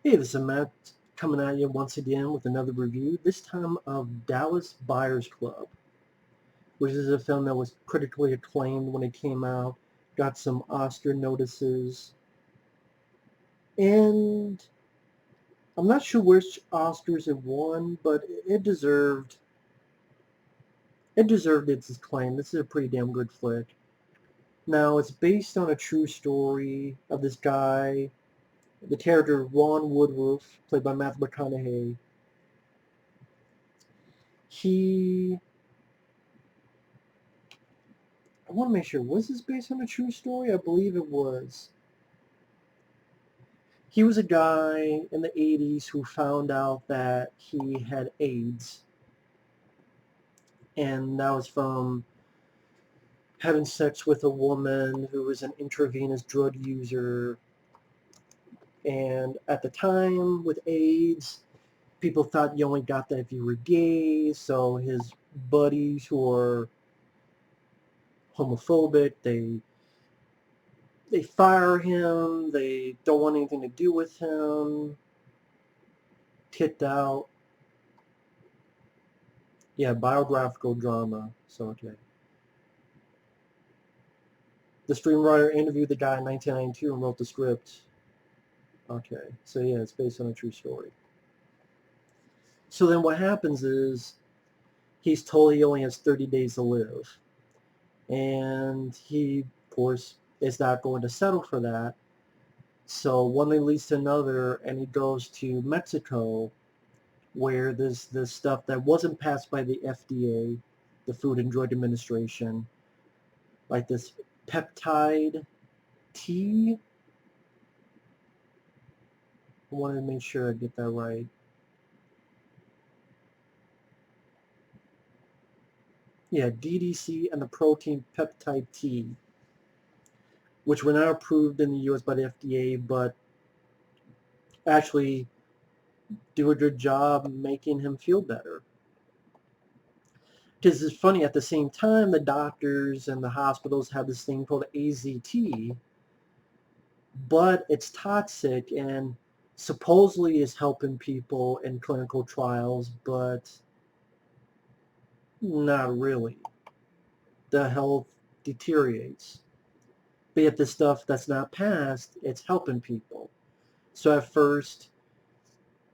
Hey, this is Matt coming at you once again with another review, this time of Dallas Buyers Club, which is a film that was critically acclaimed when it came out, got some Oscar notices, and I'm not sure which Oscars it won, but it deserved its acclaim. This is a pretty damn good flick. Now, it's based on a true story of this guy, the character Ron Woodroof, played by Matthew McConaughey. He I want to make sure, was this based on a true story? I believe it was. He was a guy in the 80s who found out that he had AIDS. And that was from having sex with a woman who was an intravenous drug user. And at the time, with AIDS, people thought you only got that if you were gay. So his buddies who are homophobic, they fire him. They don't want anything to do with him. Kicked out. Yeah, biographical drama. So, okay. The screenwriter interviewed the guy in 1992 and wrote the script. Okay. So, yeah, it's based on a true story. So then what happens is he's told he only has 30 days to live. And he, of course, is not going to settle for that. So one thing leads to another, and he goes to Mexico, where there's this stuff that wasn't passed by the FDA, the Food and Drug Administration, like this peptide tea. I wanted to make sure I get that right. Yeah, DDC and the protein peptide T, which were not approved in the US by the FDA, but actually do a good job making him feel better. Because it's funny, at the same time, the doctors and the hospitals have this thing called AZT, but it's toxic and supposedly is helping people in clinical trials, but not really. The health deteriorates. But yet the stuff that's not passed, it's helping people. So at first,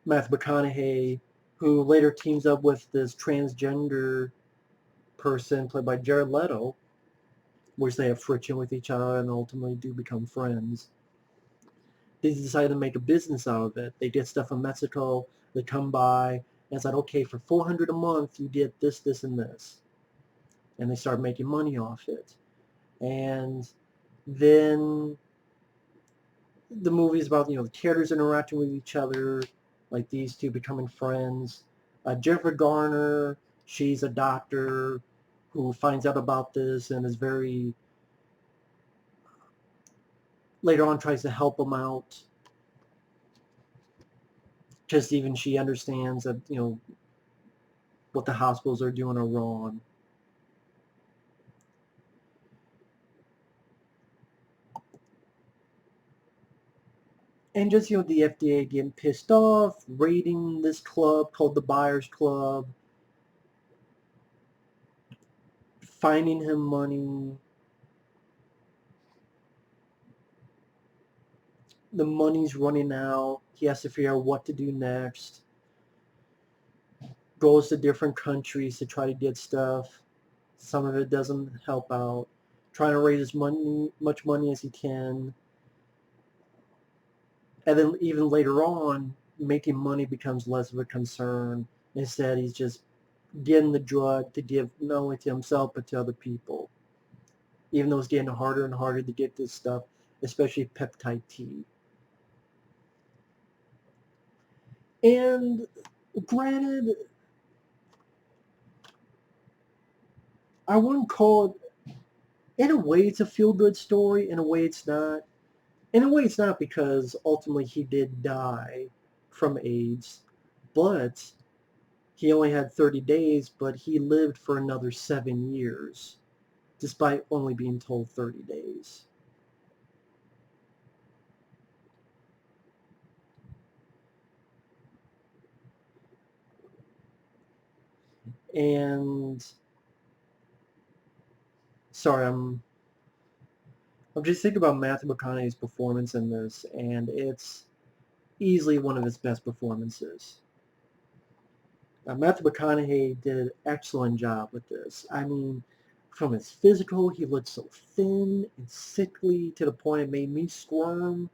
Matthew McConaughey, who later teams up with this transgender person played by Jared Leto, which they have friction with each other and ultimately do become friends. They decide to make a business out of it. They get stuff from Mexico. They come by and it's like, okay, for $400 a month, you get this, this, and this, and they start making money off it. And then the movie is about, the characters interacting with each other, like these two becoming friends. Jennifer Garner, she's a doctor who finds out about this and is very, later on tries to help him out. Just even she understands that, what the hospitals are doing are wrong. And just, the FDA getting pissed off, raiding this club called the Buyers Club, finding him money. The money's running out. He has to figure out what to do next. Goes to different countries to try to get stuff. Some of it doesn't help out. Trying to raise as much money as he can. And then even later on, making money becomes less of a concern. Instead, he's just getting the drug to give not only to himself but to other people. Even though it's getting harder and harder to get this stuff, especially peptide T. And granted, I wouldn't call it, in a way it's a feel-good story, in a way it's not. In a way it's not, because ultimately he did die from AIDS, but he only had 30 days, but he lived for another 7 years, despite only being told 30 days. And sorry, I'm just thinking about Matthew McConaughey's performance in this, and it's easily one of his best performances. Matthew McConaughey did an excellent job with this. I mean, from his physical, he looked so thin and sickly to the point it made me squirm.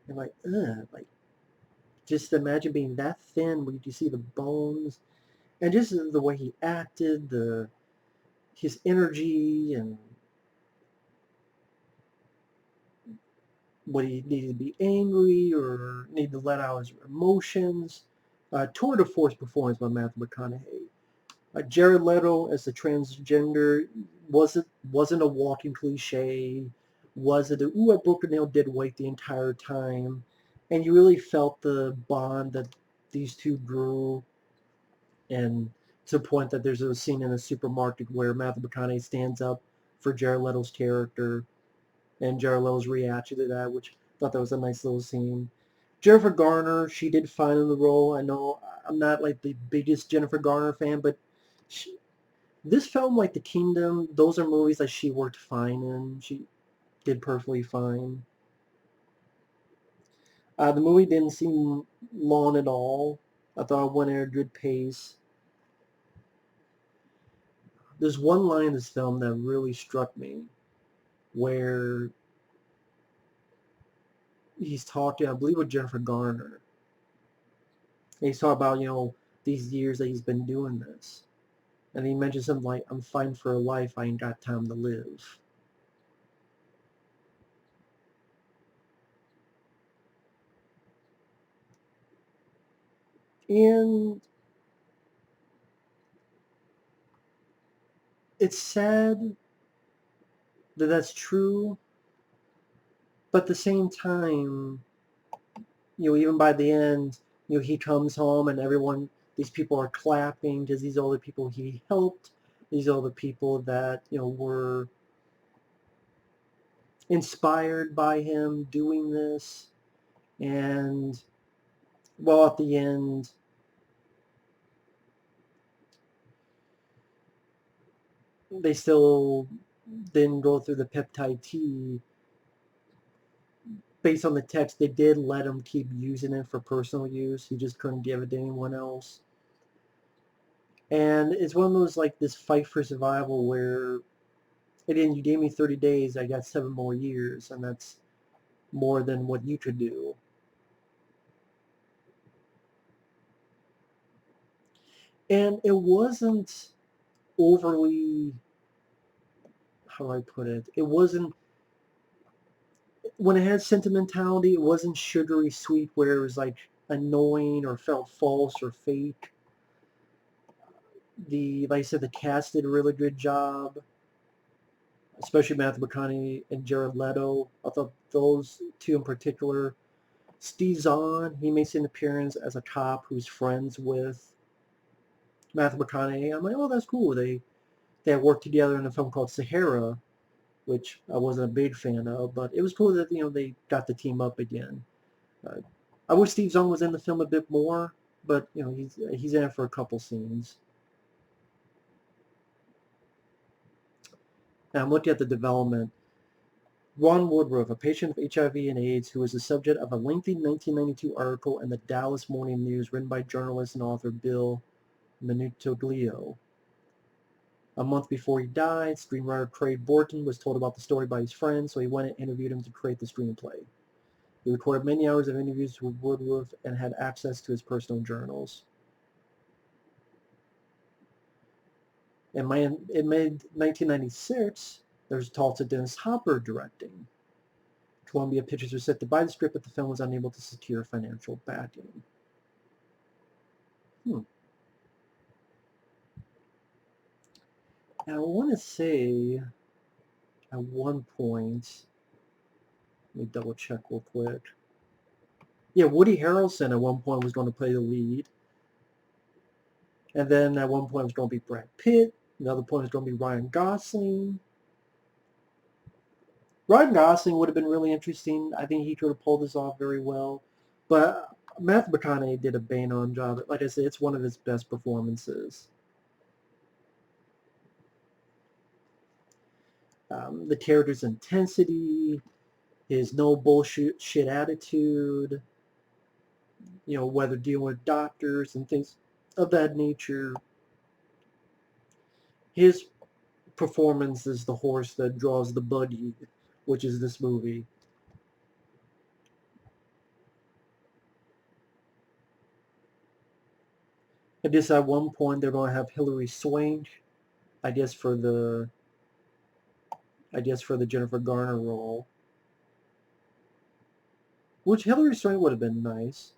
And like, ugh, like just imagine being that thin where you see the bones, and just the way he acted, his energy, and what he needed to be angry or need to let out his emotions. Tour de force performance by Matthew McConaughey. Jared Leto as the transgender wasn't a walking cliche. Was it a, ooh, I broke a nail, dead weight the entire time, and you really felt the bond that these two grew, and to the point that there's a scene in a supermarket where Matthew McConaughey stands up for Jared Leto's character, and Jared Leto's reaction to that, which I thought that was a nice little scene. Jennifer Garner, she did fine in the role. I know I'm not like the biggest Jennifer Garner fan, but this film, like The Kingdom, those are movies that she worked fine in. She did perfectly fine. The movie didn't seem long at all. I thought it went at a good pace. There's one line in this film that really struck me where he's talking, I believe, with Jennifer Garner. And he's talking about, these years that he's been doing this. And he mentions something like, I'm fighting for a life I ain't got time to live. And it's sad that that's true, but at the same time, even by the end, he comes home and these people are clapping because these are all the people he helped. These are all the people that, were inspired by him doing this. And, well, at the end, they still didn't go through the peptide T. Based on the text, they did let him keep using it for personal use. He just couldn't give it to anyone else. And it's one of those, like, this fight for survival where, again, you gave me 30 days, I got 7 more years, and that's more than what you could do. And it wasn't overly, how do I put it? It wasn't, when it had sentimentality, it wasn't sugary sweet where it was like annoying or felt false or fake. Like I said, the cast did a really good job, especially Matthew McConaughey and Jared Leto. I thought those two in particular. Steve Zahn, he makes an appearance as a cop who's friends with Matthew McConaughey. I'm like, oh, that's cool. They had worked together in a film called Sahara, which I wasn't a big fan of, but it was cool that they got the team up again. Uh, I wish Steve Zahn was in the film a bit more, but he's in it for a couple scenes. Now I'm looking at the development. Ron Woodroof, a patient of HIV and AIDS who was the subject of a lengthy 1992 article in the Dallas Morning News written by journalist and author Bill Minuttoglio. A month before he died, screenwriter Craig Borten was told about the story by his friends, so he went and interviewed him to create the screenplay. He recorded many hours of interviews with Woodroof and had access to his personal journals. In mid-1996, there was talks of Dennis Hopper directing. Columbia Pictures was set to buy the script, but the film was unable to secure financial backing. And I want to say, at one point, let me double check real quick. Yeah, Woody Harrelson at one point was going to play the lead. And then at one point it was going to be Brad Pitt. Another point was going to be Ryan Gosling. Ryan Gosling would have been really interesting. I think he could have pulled this off very well. But Matthew McConaughey did a bang-on job. Like I said, it's one of his best performances. The character's intensity, his no bullshit attitude, whether dealing with doctors and things of that nature. His performance is the horse that draws the buggy, which is this movie. I guess at one point they're going to have Hilary Swank, I guess for the Jennifer Garner role, which Hilary Swank would have been nice.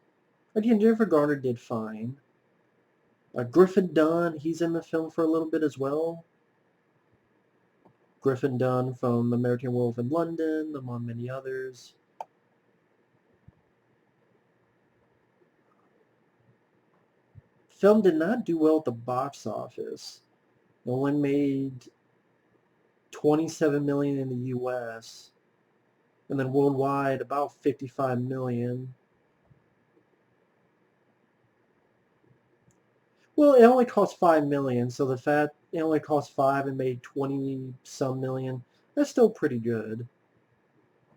Again, Jennifer Garner did fine. Griffin Dunne, he's in the film for a little bit as well. Griffin Dunne from American Werewolf in London, among many others. Film did not do well at the box office. It only made $27 million in the U.S. and then worldwide about $55 million. Well, it only cost $5 million, so the fact it only cost $5 and made 20 some million, that's still pretty good.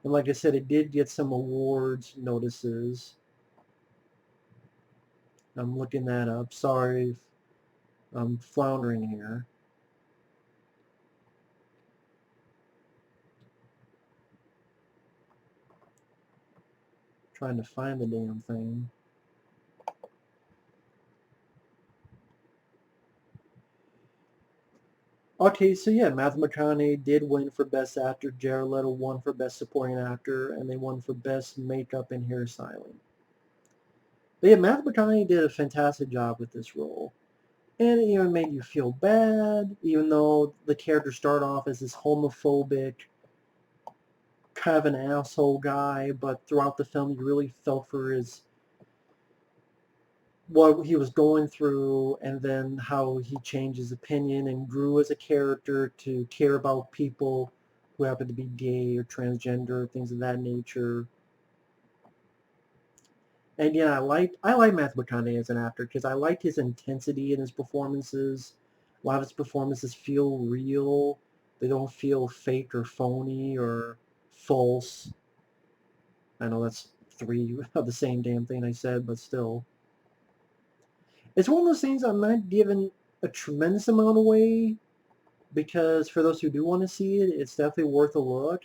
And like I said, it did get some awards notices. I'm looking that up. Sorry if I'm floundering here. Trying to find the damn thing. Okay, so yeah, Matthew McConaughey did win for Best Actor. Jared Leto won for Best Supporting Actor, and they won for Best Makeup and Hairstyling. But yeah, Matthew McConaughey did a fantastic job with this role. And it even made you feel bad, even though the character started off as this homophobic, kind of an asshole guy, but throughout the film you really felt for what he was going through, and then how he changed his opinion and grew as a character to care about people who happen to be gay or transgender, things of that nature. And yeah, I like Matthew McConaughey as an actor because I liked his intensity in his performances. A lot of his performances feel real. They don't feel fake or phony or false. I know that's three of the same damn thing I said, but still. It's one of those things I'm not giving a tremendous amount away because for those who do want to see it, it's definitely worth a look.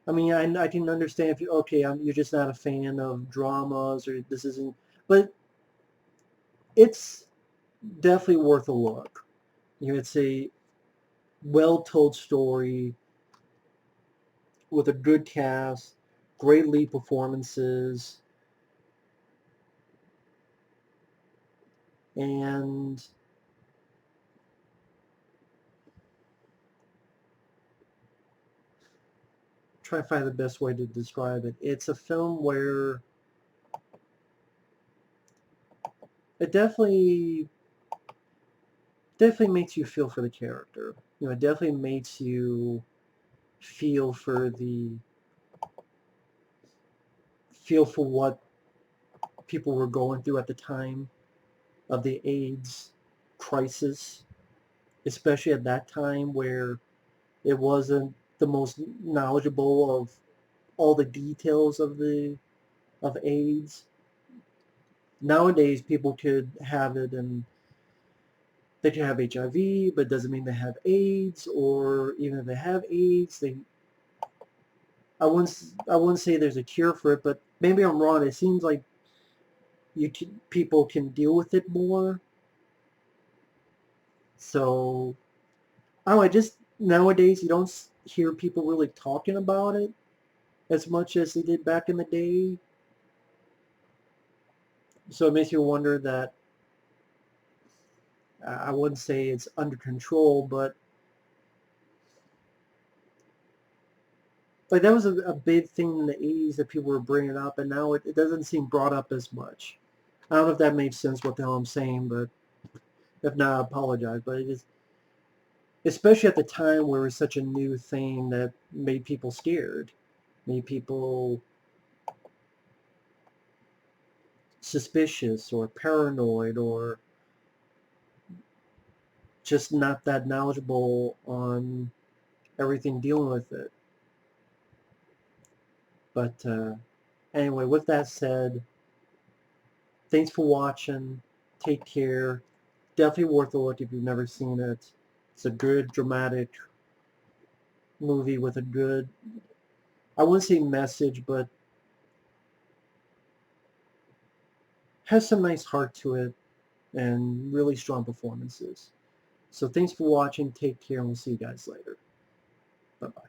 I mean, I can understand if you're just not a fan of dramas or this isn't, but it's definitely worth a look. It's a well-told story with a good cast, great lead performances, and try to find the best way to describe it. It's a film where it definitely makes you feel for the character. It definitely makes you feel for what people were going through at the time of the AIDS crisis, especially at that time where it wasn't the most knowledgeable of all the details of AIDS. Nowadays, people could have it and they can have HIV, but it doesn't mean they have AIDS. Or even if they have AIDS, I wouldn't say there's a cure for it, but maybe I'm wrong. It seems like people can deal with it more. So I don't know, just nowadays you don't hear people really talking about it as much as they did back in the day. So it makes you wonder that I wouldn't say it's under control, but like that was a big thing in the 80s that people were bringing up, and now it doesn't seem brought up as much. I don't know if that makes sense what the hell I'm saying, but if not, I apologize. But it is, especially at the time where it was such a new thing that made people scared, made people suspicious or paranoid or just not that knowledgeable on everything dealing with it. But anyway, with that said, thanks for watching. Take care. Definitely worth a look if you've never seen it. It's a good, dramatic movie with a good, I wouldn't say message, but has some nice heart to it and really strong performances. So thanks for watching. Take care, and we'll see you guys later. Bye-bye.